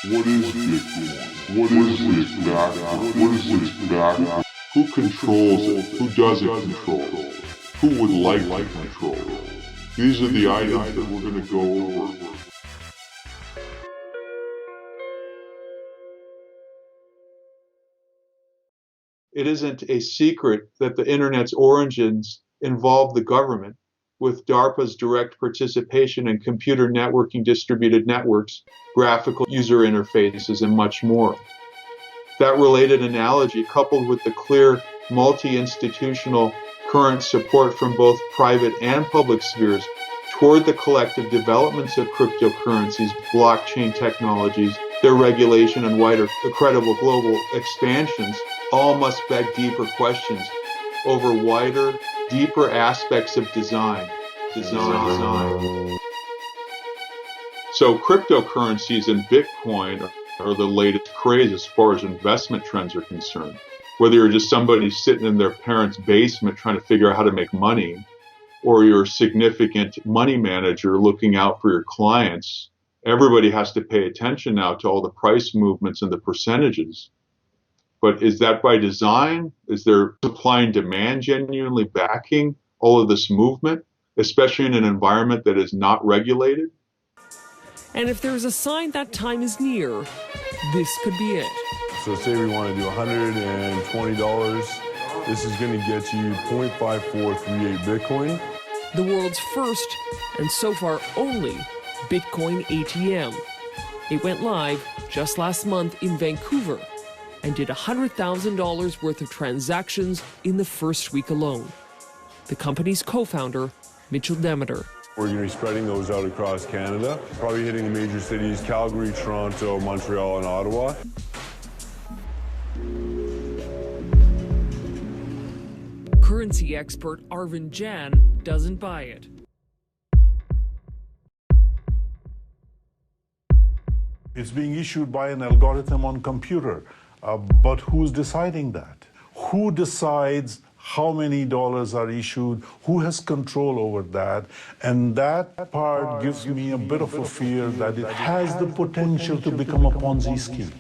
What is Bitcoin? What is it backed by? What is it backed by? Who controls it? Who doesn't control it? Who would like to control it? These are the items that we're going to go over. It isn't a secret that the internet's origins involve the government, with DARPA's direct participation in computer networking, distributed networks, graphical user interfaces, and much more. That related analogy, coupled with the clear multi-institutional current support from both private and public spheres toward the collective developments of cryptocurrencies, blockchain technologies, their regulation, and wider credible global expansions, all must beg deeper questions over wider, deeper aspects of design. So cryptocurrencies and Bitcoin are the latest craze as far as investment trends are concerned. Whether you're just somebody sitting in their parents' basement trying to figure out how to make money, or you're a significant money manager looking out for your clients, everybody has to pay attention now to all the price movements and the percentages. But is that by design? Is there supply and demand genuinely backing all of this movement, especially in an environment that is not regulated? And if there's a sign that time is near, this could be it. So say we want to do $120. This is going to get you 0.5438 Bitcoin. The world's first, and so far only, Bitcoin ATM. It went live just last month in Vancouver and did $100,000 worth of transactions in the first week alone. The company's co-founder, Mitchell Demeter. We're going to be spreading those out across Canada, probably hitting the major cities, Calgary, Toronto, Montreal, and Ottawa. Currency expert Arvind Jan doesn't buy it. It's being issued by an algorithm on computer, but who's deciding that? Who decides how many dollars are issued? Who has control over that? And that part gives me a bit of a fear that it has the potential to become a Ponzi scheme.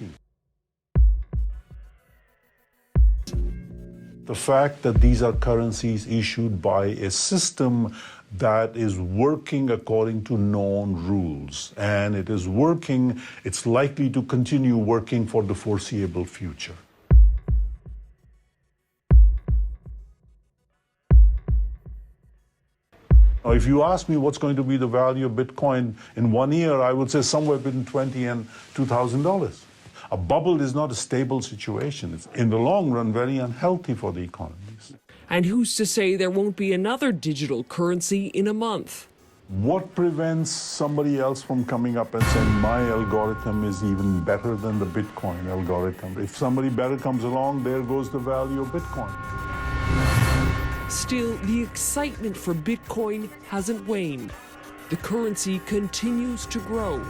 The fact that these are currencies issued by a system that is working according to known rules, and it is working, it's likely to continue working for the foreseeable future. Now, if you ask me what's going to be the value of Bitcoin in 1 year, I would say somewhere between $20,000 and $2,000. A bubble is not a stable situation. It's, in the long run, very unhealthy for the economies. And who's to say there won't be another digital currency in a month? What prevents somebody else from coming up and saying, my algorithm is even better than the Bitcoin algorithm? If somebody better comes along, there goes the value of Bitcoin. Still, the excitement for Bitcoin hasn't waned. The currency continues to grow.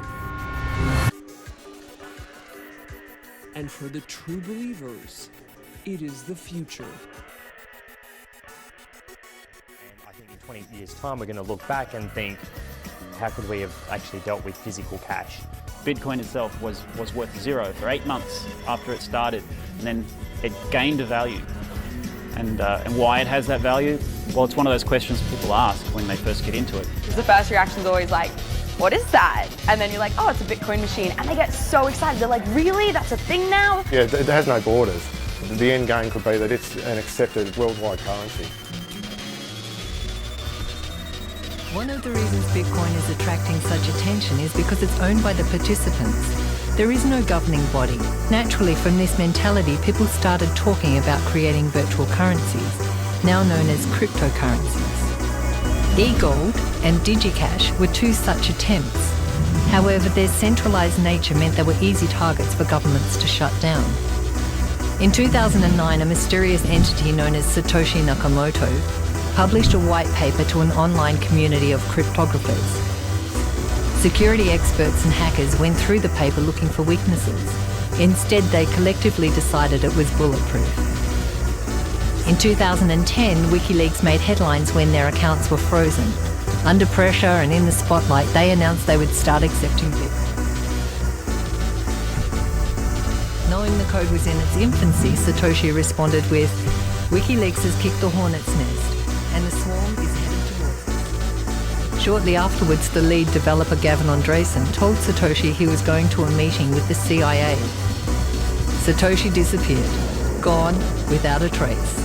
And for the true believers, it is the future. I think in 20 years' time, we're going to look back and think, how could we have actually dealt with physical cash? Bitcoin itself was worth zero for 8 months after it started, and then it gained a value. And why it has that value? Well, it's one of those questions people ask when they first get into it. The first reaction is always like, what is that? And then you're like, oh, it's a Bitcoin machine. And they get so excited. They're like, really? That's a thing now? Yeah, it has no borders. The end game could be that it's an accepted worldwide currency. One of the reasons Bitcoin is attracting such attention is because it's owned by the participants. There is no governing body. Naturally, from this mentality, people started talking about creating virtual currencies, now known as cryptocurrencies. E-gold and DigiCash were two such attempts. However, their centralized nature meant they were easy targets for governments to shut down. In 2009, a mysterious entity known as Satoshi Nakamoto published a white paper to an online community of cryptographers. Security experts and hackers went through the paper looking for weaknesses. Instead, they collectively decided it was bulletproof. In 2010, WikiLeaks made headlines when their accounts were frozen. Under pressure and in the spotlight, they announced they would start accepting Bitcoin. Knowing the code was in its infancy, Satoshi responded with, "WikiLeaks has kicked the hornet's nest, and the swarm is headed towards us." Shortly afterwards, the lead developer Gavin Andresen told Satoshi he was going to a meeting with the CIA. Satoshi disappeared, gone without a trace.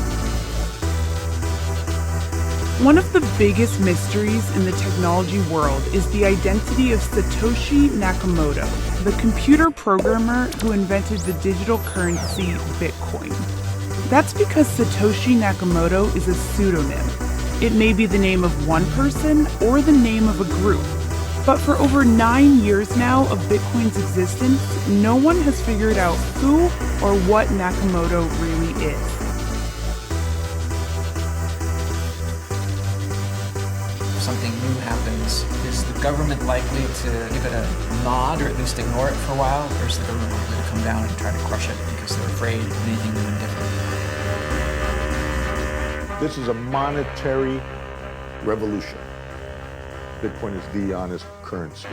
One of the biggest mysteries in the technology world is the identity of Satoshi Nakamoto, the computer programmer who invented the digital currency Bitcoin. That's because Satoshi Nakamoto is a pseudonym. It may be the name of one person or the name of a group. But for over 9 years now of Bitcoin's existence, no one has figured out who or what Nakamoto really is. Something new happens, is the government likely to give it a nod or at least ignore it for a while, or is the government likely to come down and try to crush it because they're afraid of anything new and different? This is a monetary revolution. Bitcoin is the honest currency.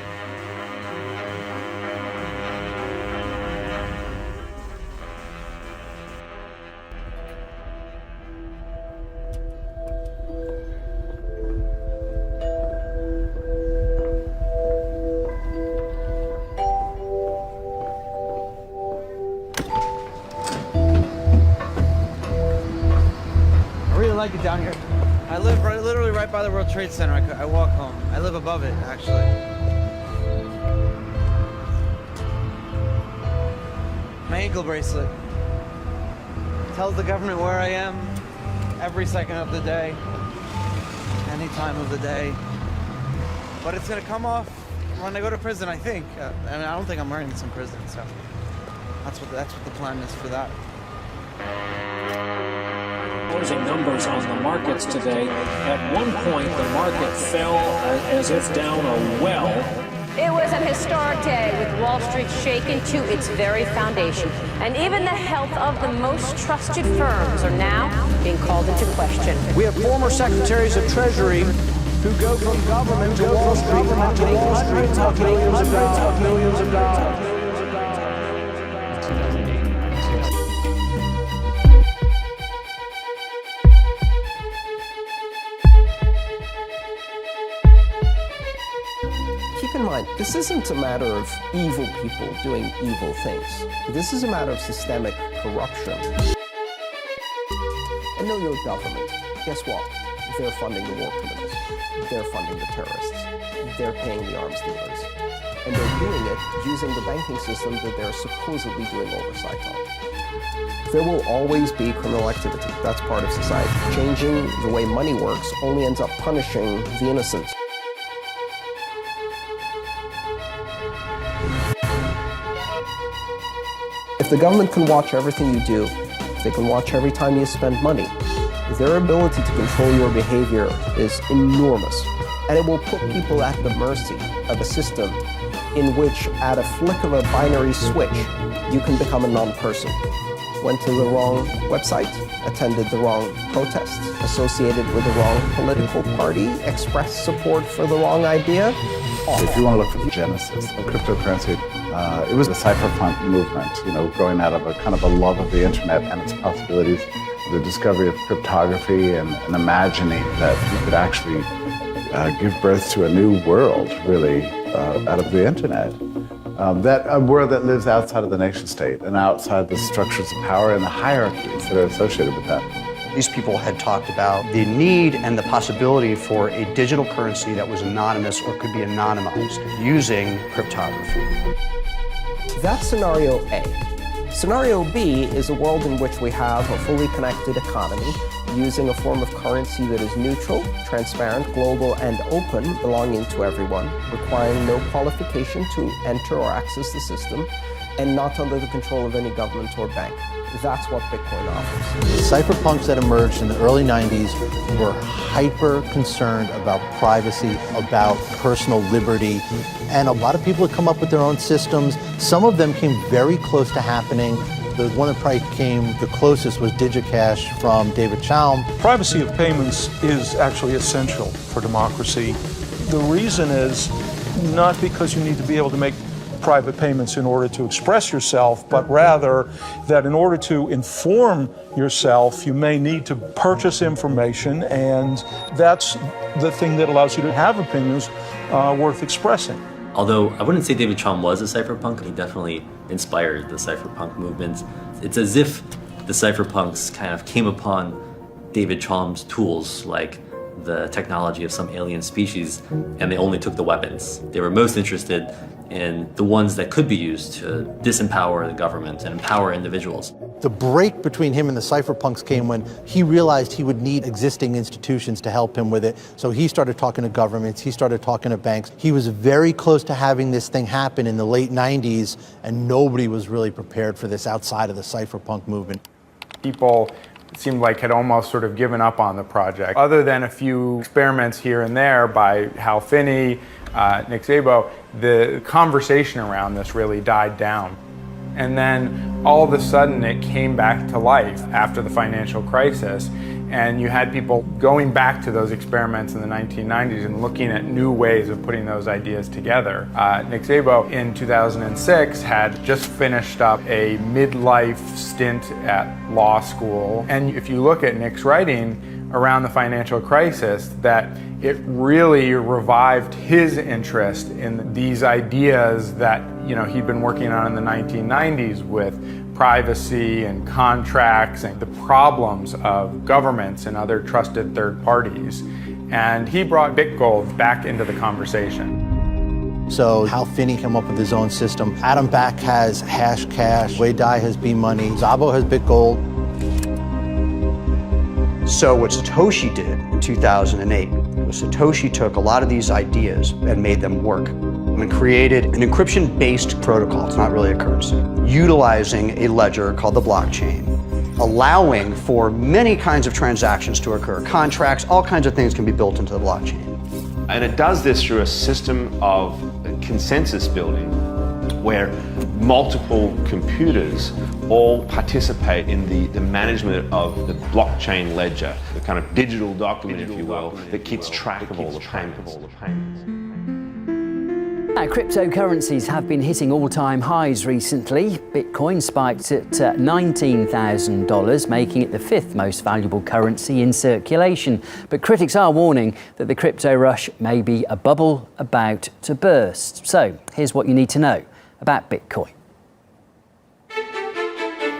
I like it down here. I live literally right by the World Trade Center. I walk home. I live above it, actually. My ankle bracelet tells the government where I am every second of the day, any time of the day. But it's gonna come off when I go to prison, I think. And I don't think I'm wearing this in prison, so that's what the plan is for that. Closing numbers on the markets today. At one point, the market fell as if down a well. It was an historic day with Wall Street shaken to its very foundation. And even the health of the most trusted firms are now being called into question. We have former secretaries of Treasury who go from government to Wall Street, hundreds of millions of dollars. Keep in mind, this isn't a matter of evil people doing evil things. This is a matter of systemic corruption. And know your government. Guess what? They're funding the war criminals. They're funding the terrorists. They're paying the arms dealers. And they're doing it using the banking system that they're supposedly doing oversight on. There will always be criminal activity. That's part of society. Changing the way money works only ends up punishing the innocent. If the government can watch everything you do, if they can watch every time you spend money, their ability to control your behavior is enormous. And it will put people at the mercy of a system in which, at a flick of a binary switch, you can become a non-person. Went to the wrong website, attended the wrong protest, associated with the wrong political party, expressed support for the wrong idea. If you want to look for the genesis of cryptocurrency, it was the cypherpunk movement, growing out of a kind of a love of the internet and its possibilities, the discovery of cryptography and imagining that you could actually give birth to a new world, really, out of the internet. A world that lives outside of the nation state and outside the structures of power and the hierarchies that are associated with that. These people had talked about the need and the possibility for a digital currency that was anonymous or could be anonymized using cryptography. That's scenario A. Scenario B is a world in which we have a fully connected economy using a form of currency that is neutral, transparent, global, and open, belonging to everyone, requiring no qualification to enter or access the system, and not under the control of any government or bank. That's what Bitcoin offers. The cypherpunks that emerged in the early 90s were hyper concerned about privacy, about personal liberty, and a lot of people had come up with their own systems. Some of them came very close to happening. The one that probably came the closest was DigiCash from David Chaum. Privacy of payments is actually essential for democracy. The reason is not because you need to be able to make private payments in order to express yourself, but rather that in order to inform yourself, you may need to purchase information, and that's the thing that allows you to have opinions worth expressing. Although I wouldn't say David Chaum was a cypherpunk, he definitely inspired the cypherpunk movement. It's as if the cypherpunks kind of came upon David Chaum's tools, like the technology of some alien species, and they only took the weapons. They were most interested in the ones that could be used to disempower the government and empower individuals. The break between him and the cypherpunks came when he realized he would need existing institutions to help him with it. So he started talking to governments, he started talking to banks. He was very close to having this thing happen in the late 90s, and nobody was really prepared for this outside of the cypherpunk movement. People seemed like had almost sort of given up on the project. Other than a few experiments here and there by Hal Finney, Nick Szabo, the conversation around this really died down. And then all of a sudden it came back to life after the financial crisis, and you had people going back to those experiments in the 1990s and looking at new ways of putting those ideas together. Nick Szabo in 2006 had just finished up a midlife stint at law school, and if you look at Nick's writing around the financial crisis, that it really revived his interest in these ideas that he'd been working on in the 1990s with privacy and contracts and the problems of governments and other trusted third parties. And he brought BitGold back into the conversation. So Hal Finney came up with his own system. Adam Back has Hashcash. Wei Dai has B-Money. Szabo has BitGold. So what Satoshi did in 2008 was Satoshi took a lot of these ideas and made them work and created an encryption-based protocol. It's not really a currency, utilizing a ledger called the blockchain, allowing for many kinds of transactions to occur. Contracts, all kinds of things can be built into the blockchain. And it does this through a system of consensus building where multiple computers all participate in the management of the blockchain ledger, the kind of digital document, if you will, that keeps track of all the payments. Now, cryptocurrencies have been hitting all-time highs recently. Bitcoin spiked at $19,000, making it the fifth most valuable currency in circulation. But critics are warning that the crypto rush may be a bubble about to burst. So here's what you need to know about Bitcoin.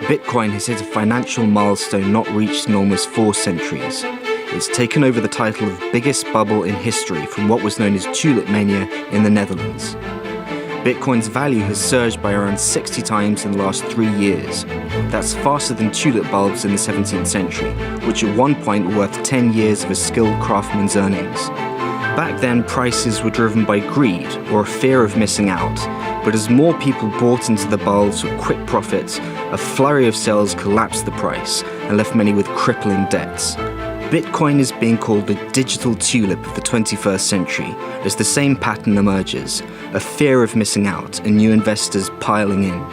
Bitcoin has hit a financial milestone not reached in almost 4 centuries. It's taken over the title of biggest bubble in history from what was known as tulip mania in the Netherlands. Bitcoin's value has surged by around 60 times in the last 3 years. That's faster than tulip bulbs in the 17th century, which at one point were worth 10 years of a skilled craftsman's earnings. Back then, prices were driven by greed or a fear of missing out. But as more people bought into the bulbs for quick profits, a flurry of sales collapsed the price and left many with crippling debts. Bitcoin is being called the digital tulip of the 21st century as the same pattern emerges, a fear of missing out and new investors piling in.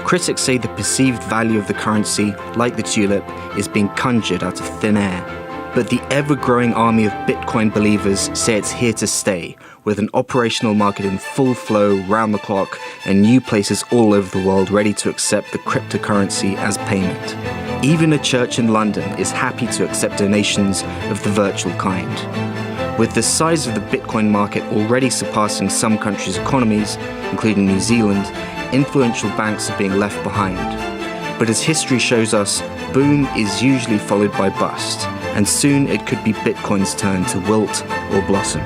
Critics say the perceived value of the currency, like the tulip, is being conjured out of thin air. But the ever-growing army of Bitcoin believers say it's here to stay, with an operational market in full flow round the clock and new places all over the world ready to accept the cryptocurrency as payment. Even a church in London is happy to accept donations of the virtual kind. With the size of the Bitcoin market already surpassing some countries' economies, including New Zealand, influential banks are being left behind. But as history shows us, boom is usually followed by bust, and soon it could be Bitcoin's turn to wilt or blossom.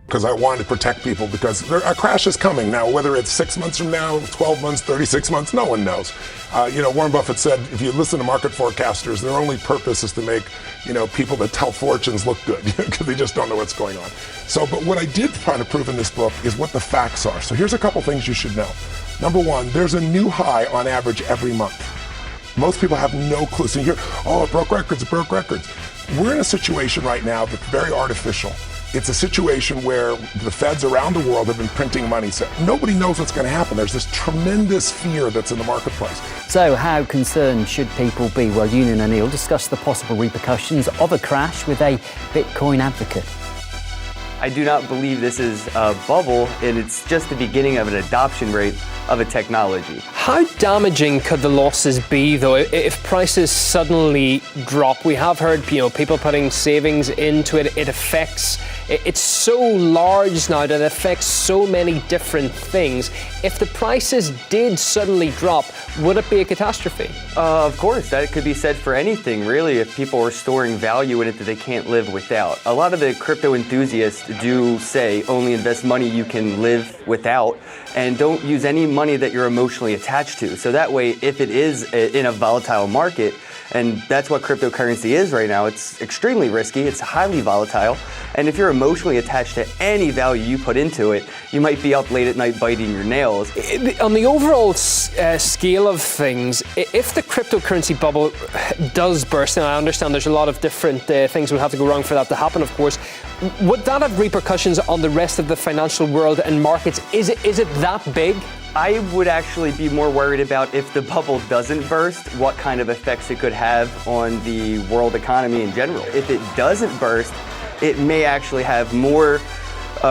Because I wanted to protect people, because a crash is coming now, whether it's 6 months from now, 12 months, 36 months, no one knows. Warren Buffett said, if you listen to market forecasters, their only purpose is to make, people that tell fortunes look good, because they just don't know what's going on. But what I did try to prove in this book is what the facts are. So here's a couple things you should know. Number one, there's a new high on average every month. Most people have no clue. So you hear, it broke records, it broke records. We're in a situation right now that's very artificial. It's a situation where the feds around the world have been printing money. So nobody knows what's going to happen. There's this tremendous fear that's in the marketplace. So how concerned should people be? Well, Union O'Neill discussed the possible repercussions of a crash with a Bitcoin advocate. I do not believe this is a bubble, and it's just the beginning of an adoption rate of a technology. How damaging could the losses be, though, if prices suddenly drop? We have heard, people putting savings into it. It's so large now that it affects so many different things. If the prices did suddenly drop, would it be a catastrophe? Of course, that could be said for anything, really, if people are storing value in it that they can't live without. A lot of the crypto enthusiasts do say only invest money you can live without, and don't use any money that you're emotionally attached to. So that way, if it is in a volatile market, and that's what cryptocurrency is right now, it's extremely risky, it's highly volatile, and if you're emotionally attached to any value you put into it, you might be up late at night biting your nails. On the overall scale of things, if the cryptocurrency bubble does burst, and I understand there's a lot of different things would have to go wrong for that to happen, of course, would that have repercussions on the rest of the financial world and markets? Is it that big? I would actually be more worried about if the bubble doesn't burst, what kind of effects it could have on the world economy in general. If it doesn't burst, it may actually have more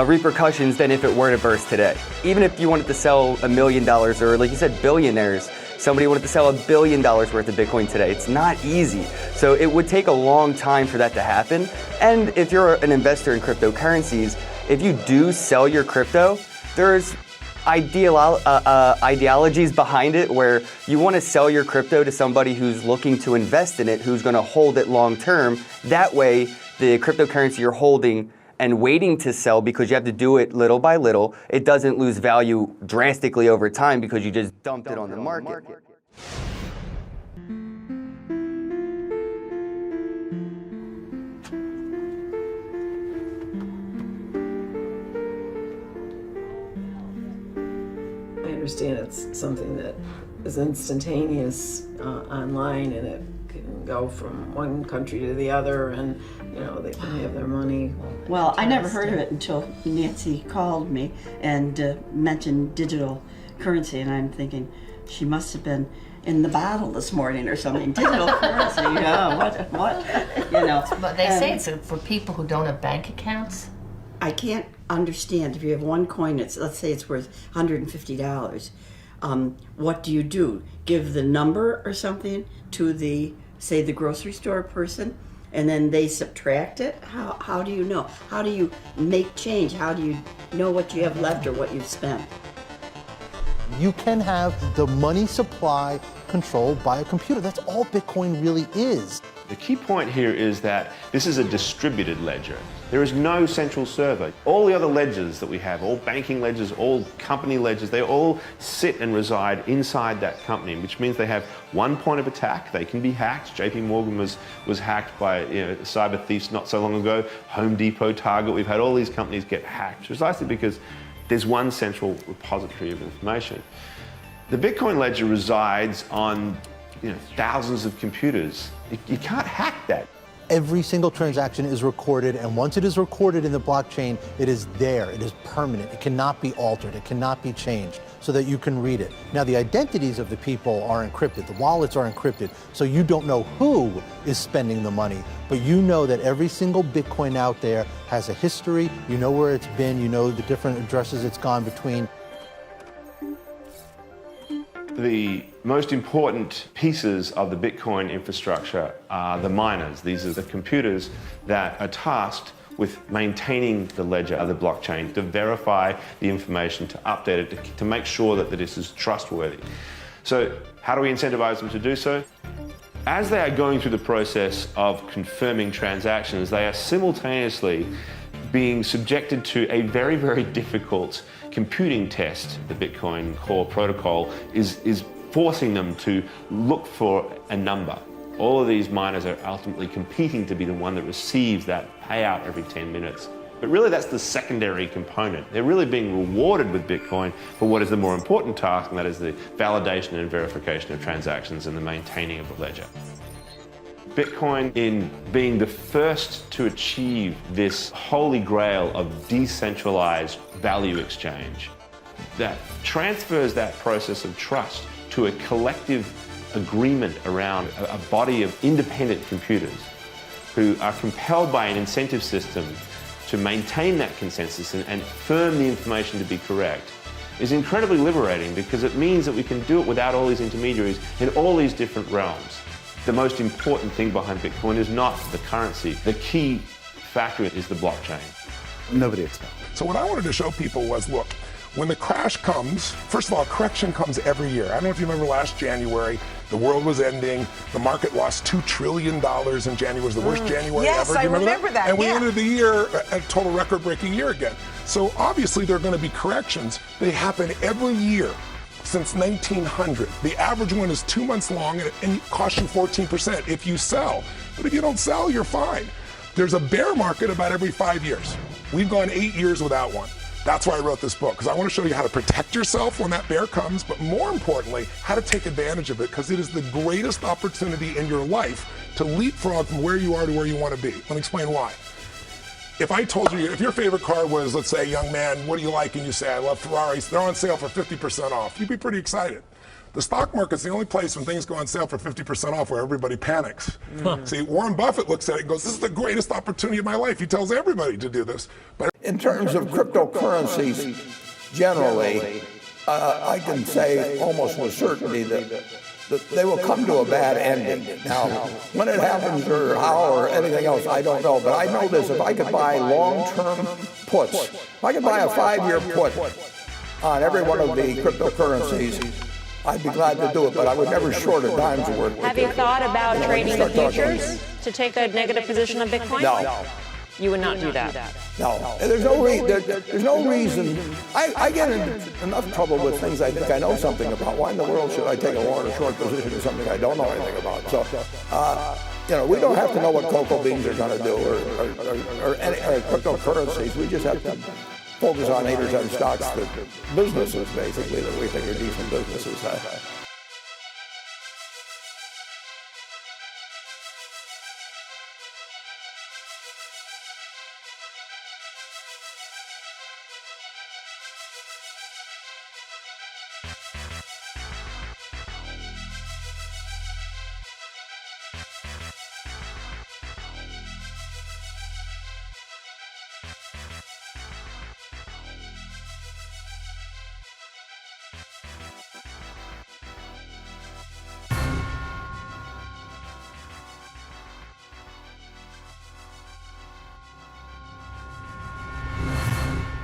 repercussions than if it were to burst today. Even if you wanted to sell $1 million, or like you said, billionaires, somebody wanted to sell $1 billion worth of Bitcoin today. It's not easy. So it would take a long time for that to happen. And if you're an investor in cryptocurrencies, if you do sell your crypto, there's ideologies behind it where you want to sell your crypto to somebody who's looking to invest in it, who's going to hold it long term. That way, the cryptocurrency you're holding and waiting to sell, because you have to do it little by little, it doesn't lose value drastically over time because you just dumped it on the market. I understand it's something that is instantaneous online, and it can go from one country to the other, and they can have their money. Well, I never heard of it until Nancy called me and mentioned digital currency, and I'm thinking she must have been in the battle this morning or something. Digital currency, what? But they say it's for people who don't have bank accounts. I can't understand if you have one coin. Let's say it's worth $150. What do you do? Give the number or something to the grocery store person, and then they subtract it? How do you know? How do you make change? How do you know what you have left or what you've spent? You can have the money supply controlled by a computer. That's all Bitcoin really is. The key point here is that this is a distributed ledger. There is no central server. All the other ledgers that we have, all banking ledgers, all company ledgers, they all sit and reside inside that company, which means they have one point of attack. They can be hacked. JP Morgan was hacked by cyber thieves not so long ago. Home Depot, Target, we've had all these companies get hacked precisely because there's one central repository of information. The Bitcoin ledger resides on thousands of computers. You can't hack that. Every single transaction is recorded, and once it is recorded in the blockchain, it is there. It is permanent. It cannot be altered. It cannot be changed so that you can read it. Now, the identities of the people are encrypted. The wallets are encrypted, so you don't know who is spending the money, but you know that every single Bitcoin out there has a history. You know where it's been. You know the different addresses it's gone between. The most important pieces of the Bitcoin infrastructure are the miners. These are the computers that are tasked with maintaining the ledger of the blockchain, to verify the information, to update it, to make sure that this is trustworthy. So how do we incentivize them to do so? As they are going through the process of confirming transactions, they are simultaneously being subjected to a very, very difficult computing test. The Bitcoin core protocol is forcing them to look for a number. All of these miners are ultimately competing to be the one that receives that payout every 10 minutes. But really that's the secondary component. They're really being rewarded with Bitcoin for what is the more important task, and that is the validation and verification of transactions and the maintaining of the ledger. Bitcoin, in being the first to achieve this holy grail of decentralized value exchange, that transfers that process of trust to a collective agreement around a body of independent computers who are compelled by an incentive system to maintain that consensus and firm the information to be correct is incredibly liberating, because it means that we can do it without all these intermediaries in all these different realms. The most important thing behind Bitcoin is not the currency. The key factor is the blockchain. Nobody expected. So what I wanted to show people was, look, when the crash comes, first of all, correction comes every year. I don't know if you remember last January, the world was ending, the market lost $2 trillion in January. It was the worst January ever. Yes, Do you I remember that. And we ended the year a total record-breaking year again. So obviously there are going to be corrections. They happen every year since 1900. The average one is 2 months long and it costs you 14% if you sell. But if you don't sell, you're fine. There's a bear market about every 5 years. We've gone 8 years without one. That's why I wrote this book, because I want to show you how to protect yourself when that bear comes, but more importantly, how to take advantage of it, because it is the greatest opportunity in your life to leapfrog from where you are to where you want to be. Let me explain why. If I told you, if your favorite car was, let's say, young man, what do you like? And you say, I love Ferraris, they're on sale for 50% off. You'd be pretty excited. The stock market's the only place when things go on sale for 50% off where everybody panics. See, Warren Buffett looks at it and goes, this is the greatest opportunity of my life. He tells everybody to do this. But in terms of cryptocurrencies, generally, I can say almost with certainty that they will come to a bad ending. Now, when it happens or how or anything else, I don't know. But I know this, if I could buy long-term puts, if I could buy a 5-year put on every one of the cryptocurrencies, I'd be glad to do it, but I would never short a dime's worth. Have you thought about trading the futures to take a negative position on Bitcoin? No. You would not do that? No. There's no reason. I get in enough trouble with things I think I know something about. Why in the world should I take a long or short position in something I don't know anything about? So, we don't have to know what cocoa beans are going to do or cryptocurrencies. We just have to focus on 8 or 10 stocks, that businesses basically that we think are decent businesses.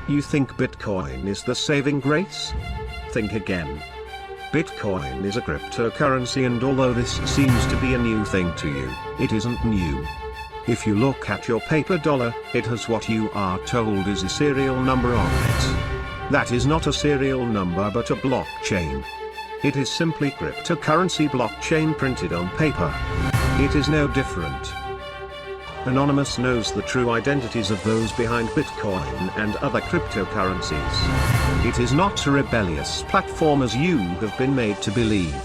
You think Bitcoin is the saving grace? Think again. Bitcoin is a cryptocurrency, and although this seems to be a new thing to you, it isn't new. If you look at your paper dollar, it has what you are told is a serial number on it. That is not a serial number but a blockchain. It is simply cryptocurrency blockchain printed on paper. It is no different. Anonymous knows the true identities of those behind Bitcoin and other cryptocurrencies. It is not a rebellious platform as you have been made to believe.